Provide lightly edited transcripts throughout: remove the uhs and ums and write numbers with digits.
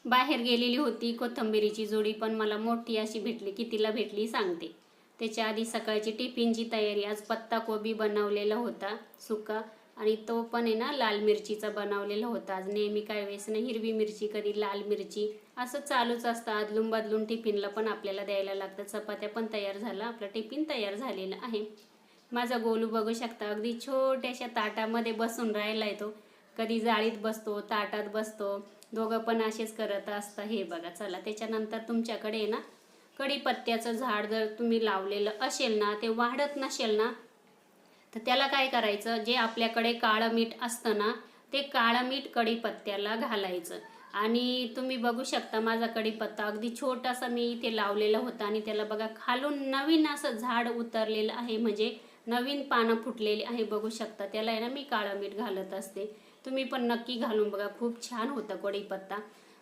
बाहेर गेलेली होती, कोथिंबीरीची जोडी पण मला मोठी अशी भेटली. कितीला भेटली सांगते. त्याच्या आधी सकाळची टिफिनची तयारी. आज पत्ता कोबी बनवलेला होता सुका, आणि तो पण आहे ना लाल मिरचीचा बनवलेला होता. आज नेहमी काय वेळेस ना हिरवी मिरची, कधी लाल मिरची, असं चालूच असतं. अदलून बदलून टिफिनला पण आपल्याला द्यायला लागतं. चपात्या पण तयार झाला, आपला टिफिन तयार झालेला आहे. माझा गोलू बघू शकता, अगदी छोट्याशा ताटामध्ये बसून राहिलाय तो. कधी जाळीत बसतो, ताटात बसतो, दोघं पण असेच करत असतं. हे बघा. चला, त्याच्यानंतर तुमच्याकडे ना कढीपत्त्याचं झाड जर तुम्ही लावलेलं असेल ना, ते वाढत नसेल ना, तर त्याला काय करायचं, जे आपल्याकडे काळं मीठ असतं ना, ते काळं मीठ कढीपत्त्याला घालायचं. आणि तुम्ही बघू शकता माझा कढीपत्ता अगदी छोटासा मी इथे लावलेला होता, आणि त्याला बघा खालून नवीन असं झाड उतरलेलं आहे, म्हणजे नवीन पानं फुटलेली आहे. बघू शकता. त्याला आहे ना मी काळं मीठ घालत असते. तुम्ही पण नक्की घालून बघा, खूप छान होतं कढीपत्ता.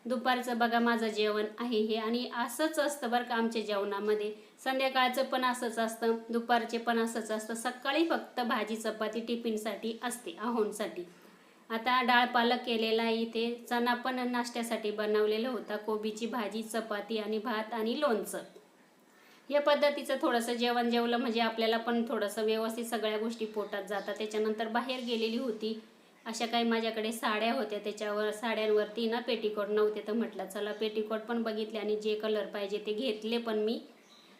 दुपारचं बघा माझं जेवण आहे हे, आणि असंच असतं बरं का आमच्या जेवणामध्ये. संध्याकाळचं पण असंच असतं, दुपारचे पण असंच असतं. सकाळी फक्त भाजी चपाती टिफिनसाठी असते, आहोंसाठी. आता डाळ पालक केलेला आहे इथे. चणा पण नाश्त्यासाठी बनवलेला होता. कोबीची भाजी, चपाती आणि भात आणि लोणचं. या पद्धतीचं थोडंसं जेवण जेवलं म्हणजे आपल्याला पण थोडंसं व्यवस्थित सगळ्या गोष्टी पोटात जातात. त्याच्यानंतर बाहेर गेलेली होती. अशा काही माझ्याकडे साड्या होत्या, त्याच्यावर साड्यांवरती ना पेटीकोट नव्हते, तर म्हटलं चला पेटीकोट पण बघितले आणि जे कलर पाहिजे ते घेतले पण मी.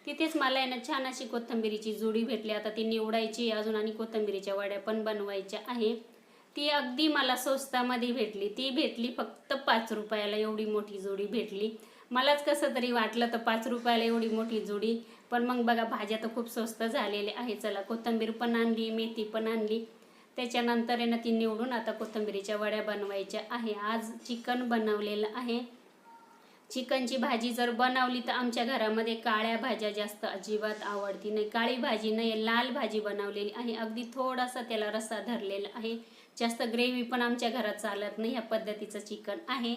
तिथेच मला आहे ना छान अशी कोथिंबीरीची जुडी भेटली. आता ती निवडायची अजून, आणि कोथिंबीरीच्या वड्या पण बनवायच्या आहे. ती अगदी मला स्वस्तामध्ये भेटली. ती भेटली फक्त 5 रुपयाला. एवढी मोठी जोडी भेटली. मलाच कसं तरी वाटलं, तर 5 रुपयाला एवढी मोठी जोडी. पण मग बघा, भाज्या तर खूप स्वस्त झालेल्या आहे. चला, कोथिंबीर पण आणली, मेथी पण आणली. त्याच्यानंतर आहे ना ती निवडून आता कोथिंबीरीच्या वड्या बनवायच्या आहे. आज चिकन बनवलेलं आहे. चिकनची भाजी जर बनवली तर आमच्या घरामध्ये काळ्या भाज्या जास्त अजिबात आवडती नाही. काळी भाजी नाही, लाल भाजी बनवलेली आहे. अगदी थोडासा त्याला रस्सा धरलेला आहे. जास्त ग्रेव्ही पण आमच्या घरात चालत नाही. ह्या पद्धतीचं चिकन आहे.